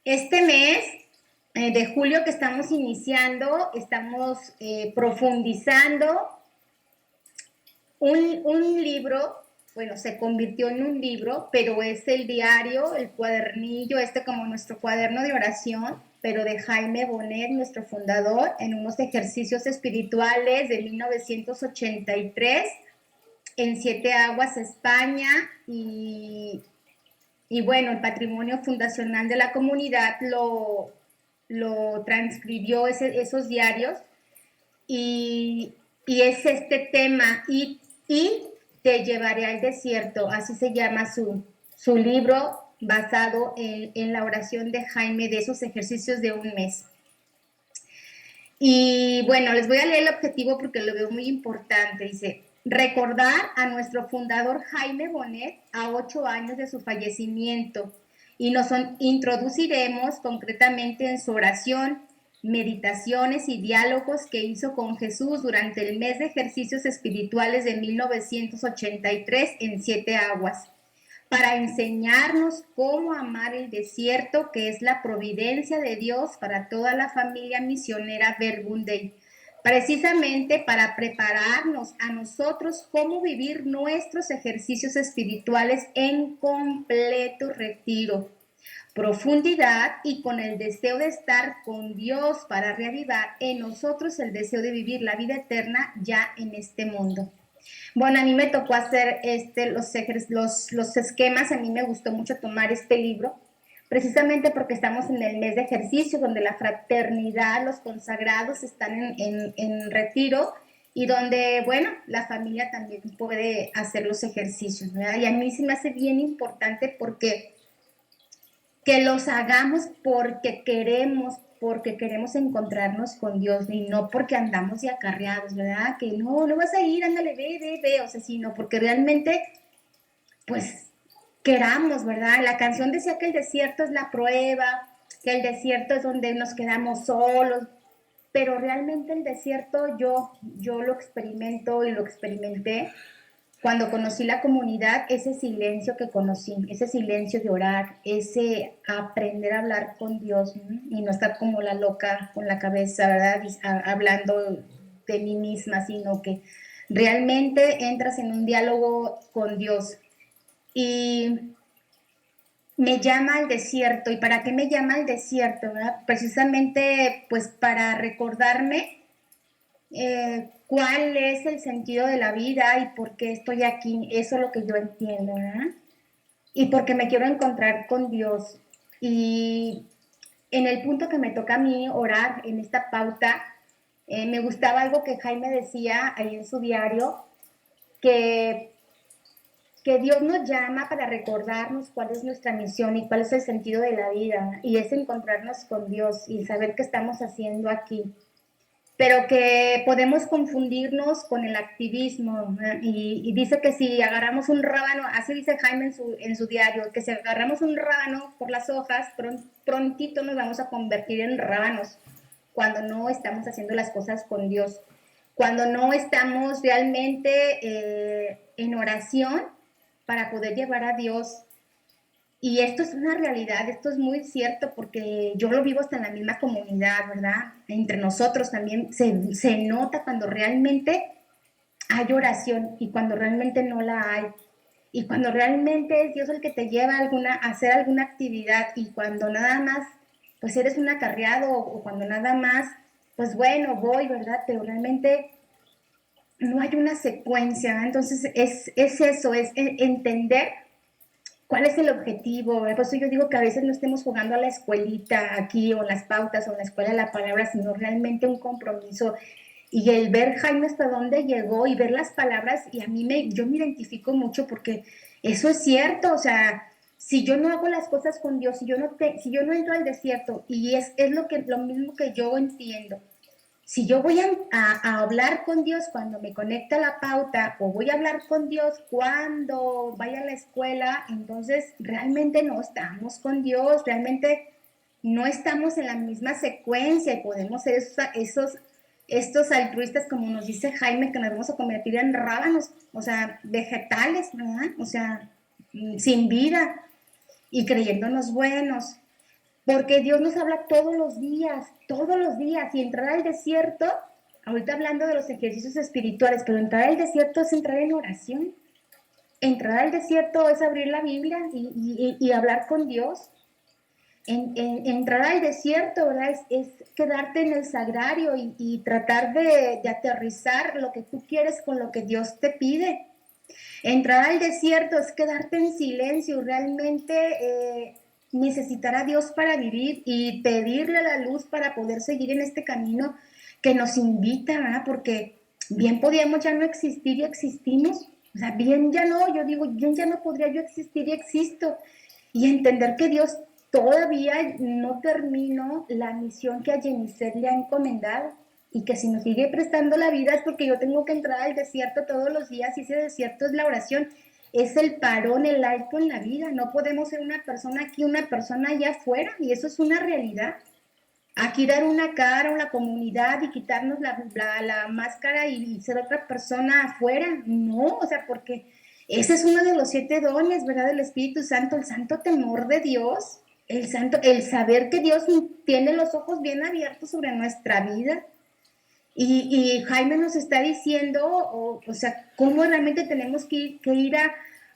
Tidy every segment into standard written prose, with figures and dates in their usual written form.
Este mes de julio que estamos iniciando, estamos profundizando un libro, bueno, se convirtió en un libro, pero es el diario, el cuadernillo, como nuestro cuaderno de oración, pero de Jaime Bonet, nuestro fundador, en unos ejercicios espirituales de 1983 en Siete Aguas, España, y bueno, el patrimonio fundacional de la comunidad lo transcribió esos diarios y, y es este tema, y te llevaré al desierto, así se llama su libro basado en la oración de Jaime de esos ejercicios de un mes. Y bueno, les voy a leer el objetivo porque lo veo muy importante. Dice, recordar a nuestro fundador Jaime Bonet a 8 años de su fallecimiento y nos introduciremos concretamente en su oración, meditaciones y diálogos que hizo con Jesús durante el mes de ejercicios espirituales de 1983 en Siete Aguas, para enseñarnos cómo amar el desierto, que es la providencia de Dios para toda la familia misionera Verbum Dei, precisamente para prepararnos a nosotros cómo vivir nuestros ejercicios espirituales en completo retiro, profundidad y con el deseo de estar con Dios para reavivar en nosotros el deseo de vivir la vida eterna ya en este mundo. Bueno, a mí me tocó hacer los esquemas, a mí me gustó mucho tomar este libro, precisamente porque estamos en el mes de ejercicio, donde la fraternidad, los consagrados están en retiro y donde, bueno, la familia también puede hacer los ejercicios, ¿verdad? Y a mí sí me hace bien importante porque que los hagamos porque queremos encontrarnos con Dios y no porque andamos de acarreados, ¿verdad? Que no vas a ir, ándale, ve, o sea, sino porque realmente, pues, queramos, ¿verdad? La canción decía que el desierto es la prueba, que el desierto es donde nos quedamos solos, pero realmente el desierto yo lo experimento y lo experimenté cuando conocí la comunidad, ese silencio que conocí, ese silencio de orar, ese aprender a hablar con Dios, ¿no? Y no estar como la loca con la cabeza, ¿verdad? Hablando de mí misma, sino que realmente entras en un diálogo con Dios. Y me llama al desierto. ¿Y para qué me llama al desierto? ¿Verdad? Precisamente pues para recordarme cuál es el sentido de la vida y por qué estoy aquí. Eso es lo que yo entiendo, ¿verdad? Y porque me quiero encontrar con Dios. Y en el punto que me toca a mí orar, en esta pauta, me gustaba algo que Jaime decía ahí en su diario, que, que Dios nos llama para recordarnos cuál es nuestra misión y cuál es el sentido de la vida. Y es encontrarnos con Dios y saber qué estamos haciendo aquí, pero que podemos confundirnos con el activismo, ¿eh? Y dice que si agarramos un rábano, así dice Jaime en su diario, que si agarramos un rábano por las hojas, prontito nos vamos a convertir en rábanos cuando no estamos haciendo las cosas con Dios, cuando no estamos realmente en oración para poder llevar a Dios. Y esto es una realidad, esto es muy cierto porque yo lo vivo hasta en la misma comunidad, ¿verdad? Entre nosotros también se nota cuando realmente hay oración y cuando realmente no la hay. Y cuando realmente es Dios el que te lleva a hacer alguna actividad y cuando nada más, pues eres un acarreado o cuando nada más, pues bueno, voy, ¿verdad? Pero realmente no hay una secuencia, ¿verdad? Entonces es eso, es entender cuál es el objetivo. Por eso yo digo que a veces no estemos jugando a la escuelita aquí o en las pautas o en la escuela de la palabra, sino realmente un compromiso. Y el ver Jaime hasta dónde llegó y ver las palabras, y yo me identifico mucho porque eso es cierto, o sea, si yo no hago las cosas con Dios, si yo no entro al desierto, y es lo mismo que yo entiendo, si yo voy a hablar con Dios cuando me conecta la pauta o voy a hablar con Dios cuando vaya a la escuela, entonces realmente no estamos con Dios, realmente no estamos en la misma secuencia y podemos ser estos altruistas, como nos dice Jaime, que nos vamos a convertir en rábanos, o sea, vegetales, ¿verdad? O sea, sin vida y creyéndonos buenos. porque Dios nos habla todos los días, y entrar al desierto, ahorita hablando de los ejercicios espirituales, pero entrar al desierto es entrar en oración. Entrar al desierto es abrir la Biblia y hablar con Dios. Entrar al desierto, ¿verdad? Es quedarte en el sagrario y tratar de aterrizar lo que tú quieres con lo que Dios te pide. Entrar al desierto es quedarte en silencio, realmente necesitar a Dios para vivir y pedirle la luz para poder seguir en este camino que nos invita, ¿verdad? Porque bien podíamos ya no existir y existimos. O sea, bien ya no, yo digo, bien ya no podría yo existir y existo. Y entender que Dios todavía no terminó la misión que a Yeniset le ha encomendado y que si nos sigue prestando la vida es porque yo tengo que entrar al desierto todos los días, y ese desierto es la oración, es el parón, el alto en la vida. No podemos ser una persona aquí, una persona allá afuera, y eso es una realidad. Aquí dar una cara a la comunidad y quitarnos la máscara y ser otra persona afuera, no, o sea, porque ese es uno de los 7 dones, ¿verdad? Del Espíritu Santo, el santo temor de Dios, el saber que Dios tiene los ojos bien abiertos sobre nuestra vida. Y Jaime nos está diciendo, o sea, cómo realmente tenemos que ir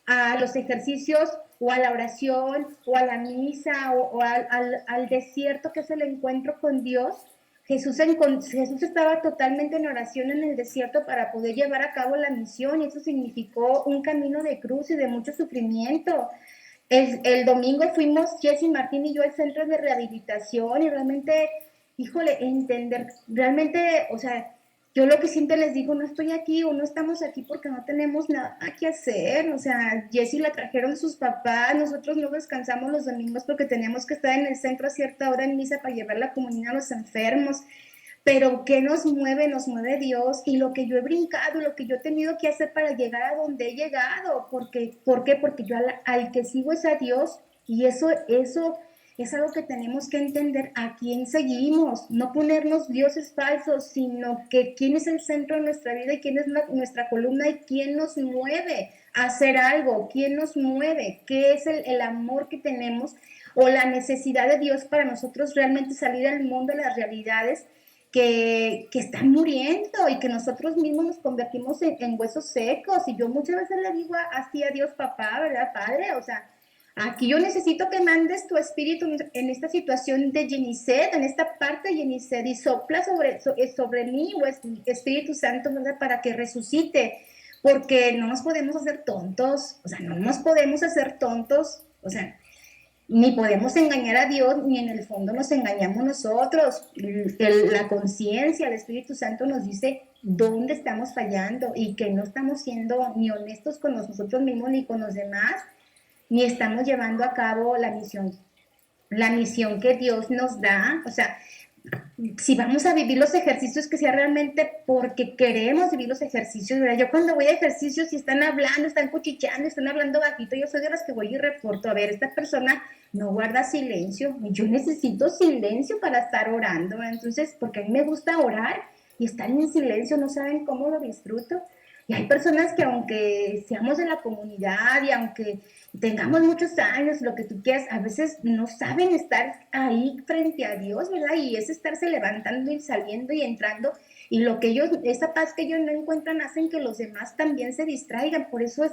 a los ejercicios o a la oración o a la misa o al desierto que es el encuentro con Dios. Jesús estaba totalmente en oración en el desierto para poder llevar a cabo la misión, y eso significó un camino de cruz y de mucho sufrimiento. El domingo fuimos Jessy Martín y yo al centro de rehabilitación, y realmente, híjole, entender, realmente, o sea, yo lo que siempre les digo, no estoy aquí o no estamos aquí porque no tenemos nada que hacer. O sea, Jessy la trajeron sus papás, nosotros no descansamos los domingos porque teníamos que estar en el centro a cierta hora en misa para llevar la comunión a los enfermos. Pero ¿qué nos mueve? Nos mueve Dios, y lo que yo he brincado, lo que yo he tenido que hacer para llegar a donde he llegado. ¿Por qué? Porque yo al que sigo es a Dios, y eso es algo que tenemos que entender, a quién seguimos, no ponernos dioses falsos, sino que quién es el centro de nuestra vida y quién es nuestra columna y quién nos mueve a hacer algo, quién nos mueve, qué es el amor que tenemos o la necesidad de Dios para nosotros realmente salir al mundo de las realidades que están muriendo y que nosotros mismos nos convertimos en huesos secos. Y yo muchas veces le digo así a Dios, papá, ¿verdad, Padre? O sea, aquí yo necesito que mandes tu espíritu en esta situación de Yeniset, en esta parte de Yeniset, y sopla sobre mí, o Espíritu Santo, ¿verdad? Para que resucite, porque no nos podemos hacer tontos, o sea, no nos podemos hacer tontos, o sea, ni podemos engañar a Dios, ni en el fondo nos engañamos nosotros. La conciencia, el Espíritu Santo nos dice dónde estamos fallando y que no estamos siendo ni honestos con nosotros mismos ni con los demás, ni estamos llevando a cabo la misión que Dios nos da. O sea, si vamos a vivir los ejercicios, que sea realmente porque queremos vivir los ejercicios, ¿verdad? Yo cuando voy a ejercicios y están hablando, están cuchicheando, están hablando bajito, yo soy de las que voy y reporto, a ver, esta persona no guarda silencio, yo necesito silencio para estar orando, ¿verdad? Entonces, porque a mí me gusta orar y estar en silencio, no saben cómo lo disfruto. Y hay personas que aunque seamos de la comunidad y aunque tengamos muchos años, lo que tú quieras, a veces no saben estar ahí frente a Dios, ¿verdad? Y es estarse levantando y saliendo y entrando, y lo que ellos, esa paz que ellos no encuentran, hacen que los demás también se distraigan. Por eso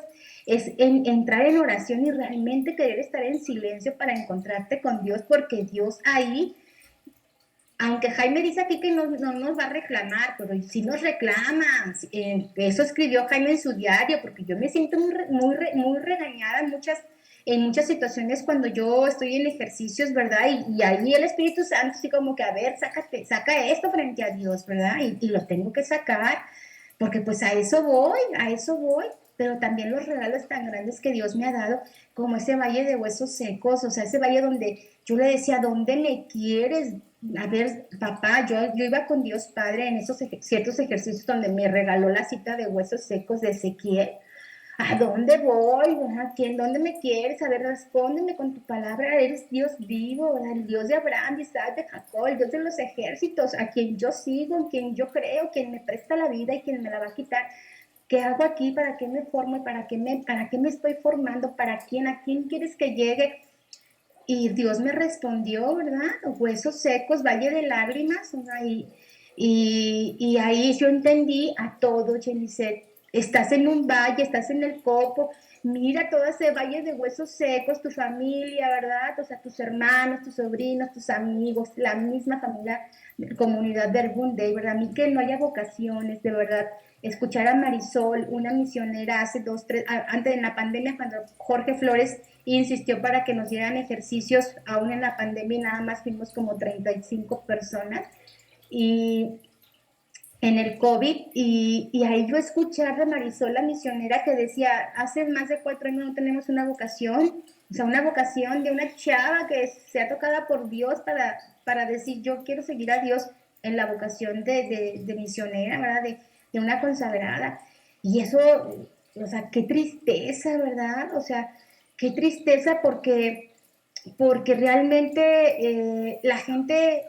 entrar en oración y realmente querer estar en silencio para encontrarte con Dios, porque Dios ahí, aunque Jaime dice aquí que no nos va a reclamar, pero sí nos reclama. Eso escribió Jaime en su diario, porque yo me siento muy regañada en muchas situaciones cuando yo estoy en ejercicios, ¿verdad? Y ahí el Espíritu Santo así como que, a ver, saca esto frente a Dios, ¿verdad? Y lo tengo que sacar, porque pues a eso voy. Pero también los regalos tan grandes que Dios me ha dado, como ese valle de huesos secos, o sea, ese valle donde yo le decía, ¿dónde me quieres? A ver, papá, yo iba con Dios Padre en esos ciertos ejercicios donde me regaló la cita de huesos secos de Ezequiel. ¿A dónde voy? ¿A quién? ¿Dónde me quieres? A ver, respóndeme con tu palabra. Eres Dios vivo, ¿verdad? El Dios de Abraham, de Isaac, de Jacob, el Dios de los ejércitos, a quien yo sigo, en quien yo creo, quien me presta la vida y quien me la va a quitar. ¿Qué hago aquí? ¿Para qué me formo? ¿Para qué me estoy formando? ¿Para quién? ¿A quién quieres que llegue? y Dios me respondió, ¿verdad? Huesos secos, valle de lágrimas, o sea, y ahí yo entendí a todo, Genicet. Estás en un valle, estás en el copo, mira todo ese valle de huesos secos, tu familia, ¿verdad? O sea, tus hermanos, tus sobrinos, tus amigos, la misma familia, comunidad de Day, ¿verdad? A mí que no haya vocaciones, de verdad. Escuchar a Marisol, una misionera hace 2, 3, antes de la pandemia, cuando Jorge Flores insistió para que nos dieran ejercicios, aún en la pandemia, y nada más fuimos como 35 personas y en el COVID, y ahí yo escuchar a Marisol, la misionera, que decía, hace más de 4 años no tenemos una vocación, o sea, una vocación de una chava que sea tocada por Dios para decir, yo quiero seguir a Dios en la vocación de misionera, ¿verdad? De una consagrada. Y eso, o sea, qué tristeza, ¿verdad? O sea, qué tristeza porque realmente la gente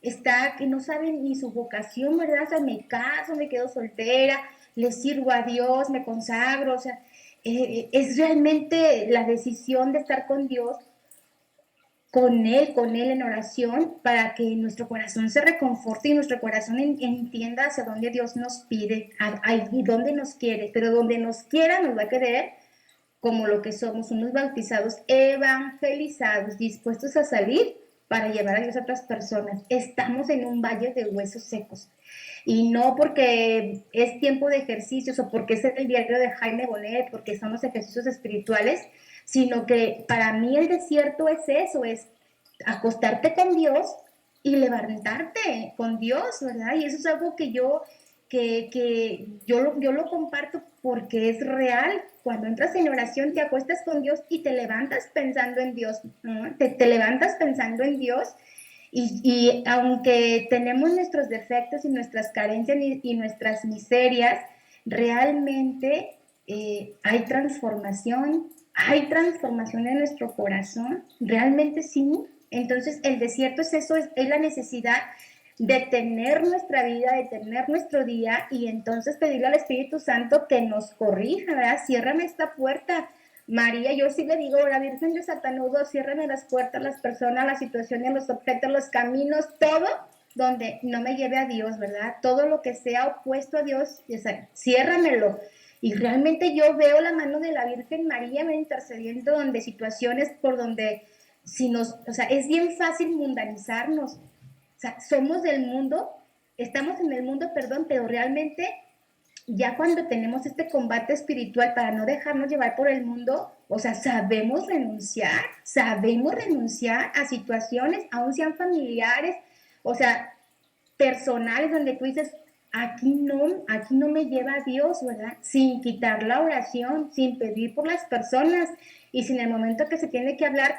está que no saben ni su vocación, ¿verdad? O sea, me caso, me quedo soltera, le sirvo a Dios, me consagro, o sea, es realmente la decisión de estar con Él en oración, para que nuestro corazón se reconforte y nuestro corazón entienda hacia dónde Dios nos pide y dónde nos quiere, pero donde nos quiera nos va a querer como lo que somos, unos bautizados evangelizados, dispuestos a salir para llevar a Dios a otras personas. Estamos en un valle de huesos secos. Y no porque es tiempo de ejercicios o porque es el diario de Jaime Bonet, porque son los ejercicios espirituales, sino que para mí el desierto es eso, es acostarte con Dios y levantarte con Dios, ¿verdad? Y eso es algo que yo lo comparto porque es real. Cuando entras en oración, te acuestas con Dios y te levantas pensando en Dios, ¿no? Te levantas pensando en Dios y aunque tenemos nuestros defectos y nuestras carencias y nuestras miserias, realmente hay transformación en nuestro corazón, realmente sí. Entonces el desierto es eso, es la necesidad de tener nuestra vida, de tener nuestro día y entonces pedirle al Espíritu Santo que nos corrija, ¿verdad? Ciérrame esta puerta, María. Yo sí le digo, la Virgen de Satanudo, ciérrame las puertas, las personas, las situaciones, los objetos, los caminos, todo donde no me lleve a Dios, ¿verdad? Todo lo que sea opuesto a Dios, ciérramelo. Y realmente yo veo la mano de la Virgen María me intercediendo donde situaciones por donde o sea, es bien fácil mundanizarnos. O sea, somos del mundo, estamos en el mundo, perdón, pero realmente ya cuando tenemos este combate espiritual para no dejarnos llevar por el mundo, o sea, sabemos renunciar a situaciones, aun sean familiares, o sea, personales, donde tú dices, aquí no me lleva a Dios, ¿verdad? Sin quitar la oración, sin pedir por las personas y sin el momento que se tiene que hablar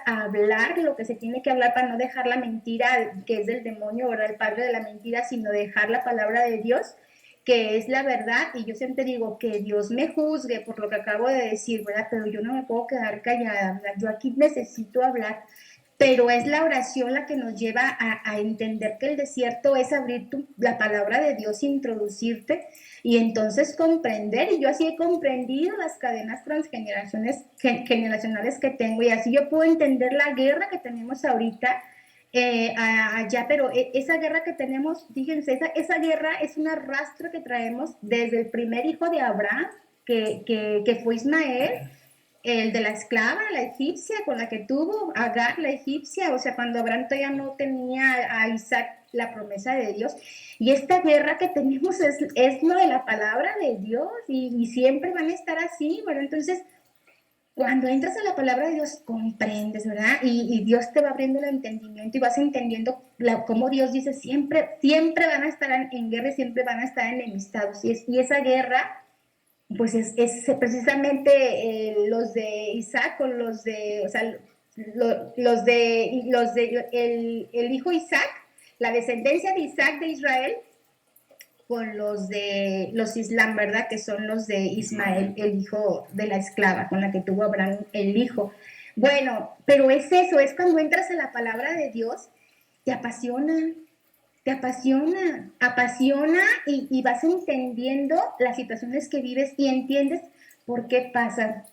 lo que se tiene que hablar para no dejar la mentira que es del demonio, ¿verdad? El padre de la mentira, sino dejar la palabra de Dios, que es la verdad. Y yo siempre digo que Dios me juzgue por lo que acabo de decir, ¿verdad? Pero yo no me puedo quedar callada, ¿verdad? Yo aquí necesito hablar, pero es la oración la que nos lleva a entender que el desierto es abrir la palabra de Dios, introducirte y entonces comprender. Y yo así he comprendido las cadenas generacionales que tengo y así yo puedo entender la guerra que tenemos ahorita allá, pero esa guerra que tenemos, fíjense, esa guerra es un arrastro que traemos desde el primer hijo de Abraham, que fue Ismael, el de la esclava, la egipcia, con la que tuvo Agar, la egipcia, o sea, cuando Abraham todavía no tenía a Isaac la promesa de Dios. Y esta guerra que tenemos es lo de la palabra de Dios y siempre van a estar así, ¿verdad? Entonces, cuando entras a la palabra de Dios, comprendes, ¿verdad? Y Dios te va abriendo el entendimiento y vas entendiendo cómo Dios dice, siempre van a estar en guerra y siempre van a estar enemistados. Y esa guerra pues es precisamente los de Isaac con los de, o sea, el hijo Isaac, la descendencia de Isaac de Israel, con los de los Islam, ¿verdad? Que son los de Ismael, el hijo de la esclava, con la que tuvo Abraham el hijo. Bueno, pero es eso, es cuando entras a la palabra de Dios, te apasiona, apasiona y vas entendiendo las situaciones que vives y entiendes por qué pasan.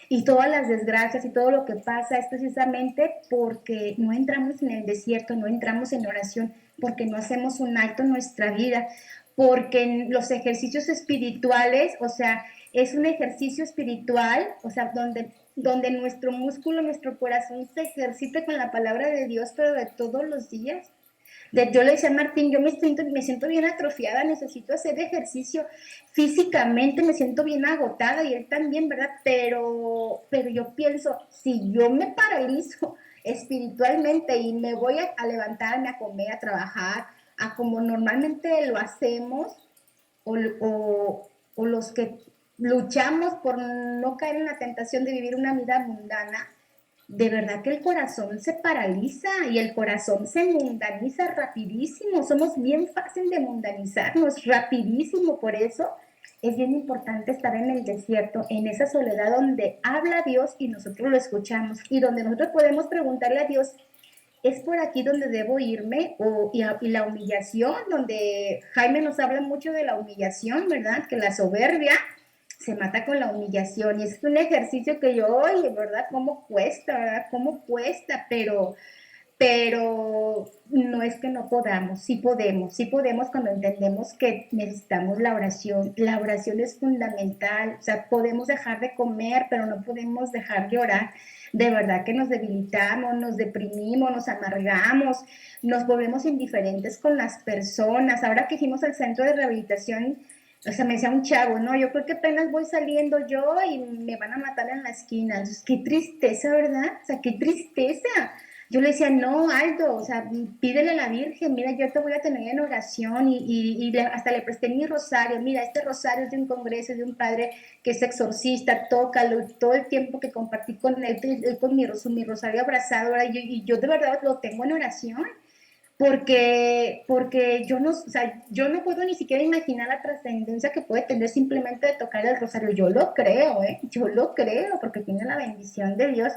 Y todas las desgracias y todo lo que pasa es precisamente porque no entramos en el desierto, no entramos en oración, porque no hacemos un alto en nuestra vida, porque en los ejercicios espirituales, o sea, es un ejercicio espiritual, o sea, donde nuestro músculo, nuestro corazón se ejercita con la palabra de Dios, pero de todos los días. Yo le decía a Martín, yo me siento bien atrofiada, necesito hacer ejercicio físicamente, me siento bien agotada y él también, ¿verdad? Pero yo pienso, si yo me paralizo espiritualmente y me voy a levantarme, a comer, a trabajar, a como normalmente lo hacemos, o, o, o los que luchamos por no caer en la tentación de vivir una vida mundana, de verdad que el corazón se paraliza y el corazón se mundaniza rapidísimo. Somos bien fácil de mundanizarnos, rapidísimo. Por eso es bien importante estar en el desierto, en esa soledad donde habla Dios y nosotros lo escuchamos y donde nosotros podemos preguntarle a Dios, ¿es por aquí donde debo irme? Y la humillación, donde Jaime nos habla mucho de la humillación, ¿verdad? Que la soberbia se mata con la humillación y es un ejercicio que yo, oye, ¿verdad? ¿Cómo cuesta, verdad? ¿Cómo cuesta? Pero no es que no podamos, sí podemos cuando entendemos que necesitamos la oración. La oración es fundamental, o sea, podemos dejar de comer, pero no podemos dejar de orar. De verdad que nos debilitamos, nos deprimimos, nos amargamos, nos volvemos indiferentes con las personas. Ahora que fuimos al centro de rehabilitación, o sea, me decía un chavo, no, yo creo que apenas voy saliendo yo y me van a matar en la esquina. Entonces, qué tristeza, ¿verdad? O sea, qué tristeza. Yo le decía, no, Aldo, o sea, pídele a la Virgen, mira, yo te voy a tener en oración hasta le presté mi rosario, mira, este rosario es de un congreso, de un padre que es exorcista, tócalo, todo el tiempo que compartí con él con mi rosario abrazado, y yo de verdad lo tengo en oración, porque yo no, o sea, yo no puedo ni siquiera imaginar la trascendencia que puede tener simplemente de tocar el rosario. Yo lo creo, yo lo creo, porque tiene la bendición de Dios.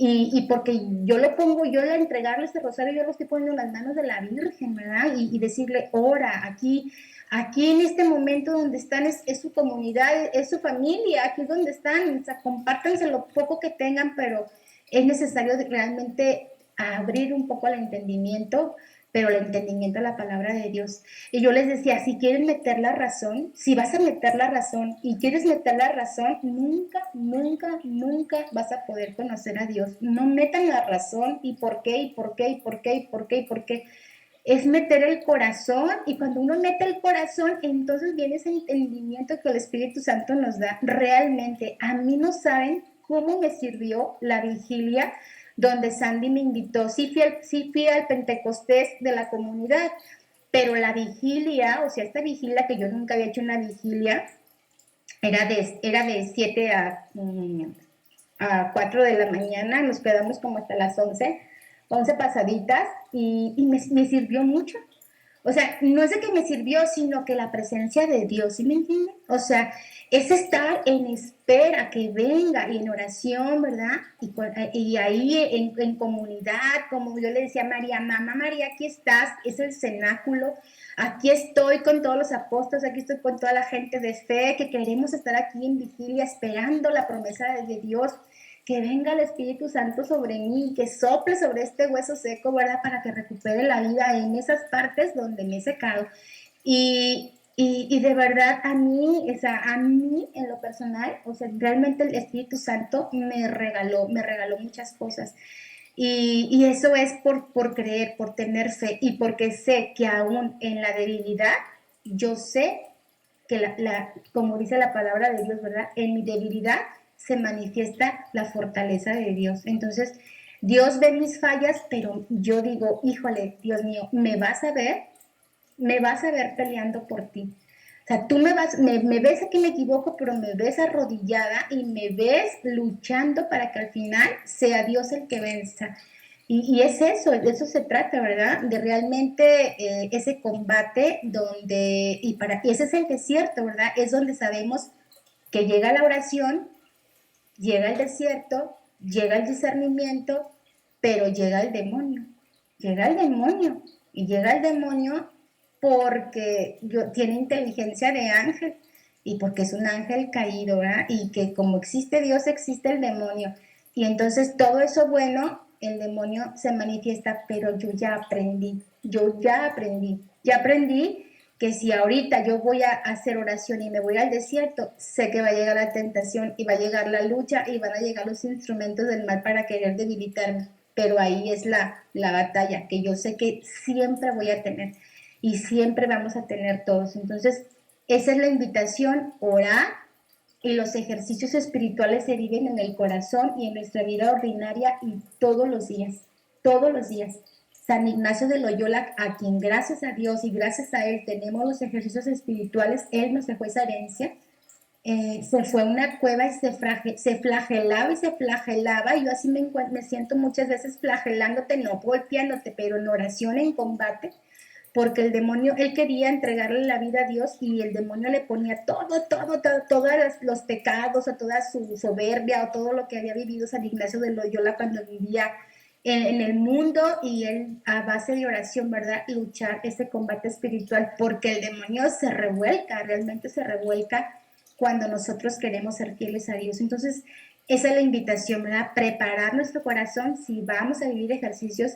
Y porque yo le pongo, yo al entregarle ese rosario, yo lo estoy poniendo en las manos de la Virgen, ¿verdad? Y decirle, ora, aquí en este momento donde están es su comunidad, es su familia, aquí es donde están, o sea, compártanse lo poco que tengan, pero es necesario realmente abrir un poco el entendimiento, pero el entendimiento a la palabra de Dios. Y yo les decía, si quieren meter la razón, si vas a meter la razón y quieres meter la razón, nunca, nunca, nunca vas a poder conocer a Dios. No metan la razón y por qué, y por qué, y por qué, y por qué, y por qué. Es meter el corazón y cuando uno mete el corazón, entonces viene ese entendimiento que el Espíritu Santo nos da. Realmente, a mí no saben cómo me sirvió la vigilia donde Sandy me invitó. Sí fui al Pentecostés de la comunidad, pero la vigilia, o sea, esta vigilia que yo nunca había hecho una vigilia, era de 7 a 4 de la mañana, nos quedamos como hasta las 11 pasaditas, y me sirvió mucho. O sea, no es de que me sirvió, sino que la presencia de Dios, ¿sí me entienden? O sea, es estar en espera que venga y en oración, ¿verdad? Y ahí en comunidad, como yo le decía a María, mamá María, aquí estás, es el cenáculo, aquí estoy con todos los apóstoles, aquí estoy con toda la gente de fe, que queremos estar aquí en vigilia esperando la promesa de Dios, que venga el Espíritu Santo sobre mí, que sople sobre este hueso seco, ¿verdad? Para que recupere la vida en esas partes donde me he secado. Y de verdad, o sea, a mí en lo personal, o sea, realmente el Espíritu Santo me regaló muchas cosas. Y eso es por creer, por tener fe y porque sé que aún en la debilidad, yo sé que como dice la palabra de Dios, ¿verdad? En mi debilidad se manifiesta la fortaleza de Dios. Entonces, Dios ve mis fallas, pero yo digo, híjole, Dios mío, me vas a ver peleando por ti. O sea, tú me ves que me equivoco, pero me ves arrodillada y me ves luchando para que al final sea Dios el que venza. Y es eso, de eso se trata, ¿verdad? De realmente ese combate y ese es el desierto, ¿verdad? Es donde sabemos que llega la oración, llega el desierto, llega el discernimiento, pero llega el demonio, y llega el demonio porque tiene inteligencia de ángel, y porque es un ángel caído, ¿verdad? Y que como existe Dios, existe el demonio. Y entonces todo eso bueno, el demonio se manifiesta, pero ya aprendí que si ahorita yo voy a hacer oración y me voy al desierto, sé que va a llegar la tentación y va a llegar la lucha y van a llegar los instrumentos del mal para querer debilitarme. Pero ahí es la batalla que yo sé que siempre voy a tener y siempre vamos a tener todos. Entonces, esa es la invitación, orar, y los ejercicios espirituales se viven en el corazón y en nuestra vida ordinaria y todos los días. San Ignacio de Loyola, a quien gracias a Dios y gracias a él tenemos los ejercicios espirituales, él nos dejó esa herencia. Se fue a una cueva y se flagelaba y se flagelaba. Y yo así me siento muchas veces flagelándote, no golpeándote, pero en oración, en combate, porque el demonio, él quería entregarle la vida a Dios y el demonio le ponía todos los pecados, o toda su soberbia, o todo lo que había vivido San Ignacio de Loyola cuando vivía en el mundo, y él a base de oración, ¿verdad? Luchar ese combate espiritual, porque el demonio se revuelca, realmente se revuelca cuando nosotros queremos ser fieles a Dios. Entonces, esa es la invitación, ¿verdad? Preparar nuestro corazón si vamos a vivir ejercicios,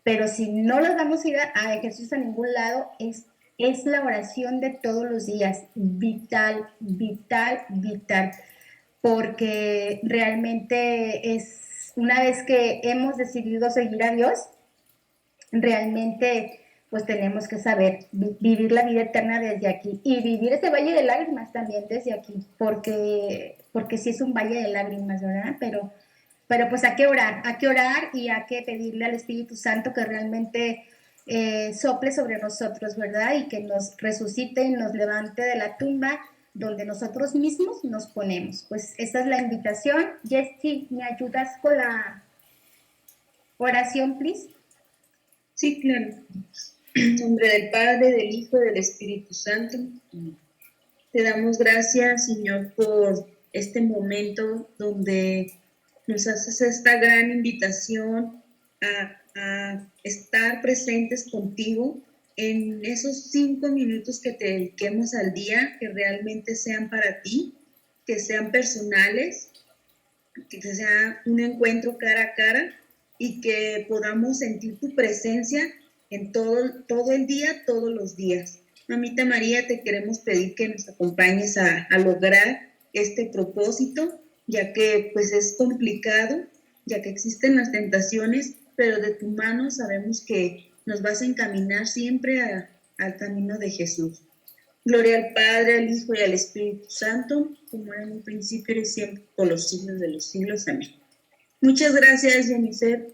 pero si no los vamos a ir a ejercicios a ningún lado, es la oración de todos los días, vital, vital, vital, porque realmente es, una vez que hemos decidido seguir a Dios, realmente pues tenemos que saber vivir la vida eterna desde aquí y vivir ese valle de lágrimas también desde aquí, porque sí es un valle de lágrimas, ¿verdad? Pero pues hay que orar y hay que pedirle al Espíritu Santo que realmente sople sobre nosotros, ¿verdad? Y que nos resucite y nos levante de la tumba donde nosotros mismos nos ponemos. Pues esa es la invitación. Jessy, ¿me ayudas con la oración, please? Sí, claro. En nombre del Padre, del Hijo y del Espíritu Santo. Te damos gracias, Señor, por este momento donde nos haces esta gran invitación a estar presentes contigo en esos 5 minutos que te dediquemos al día, que realmente sean para ti, que sean personales, que sea un encuentro cara a cara y que podamos sentir tu presencia en todo el día, todos los días. Mamita María, te queremos pedir que nos acompañes a lograr este propósito, ya que pues es complicado, ya que existen las tentaciones, pero de tu mano sabemos que nos vas a encaminar siempre al camino de Jesús. Gloria al Padre, al Hijo y al Espíritu Santo, como era en un principio y siempre, por los siglos de los siglos. Amén. Muchas gracias, Jennifer,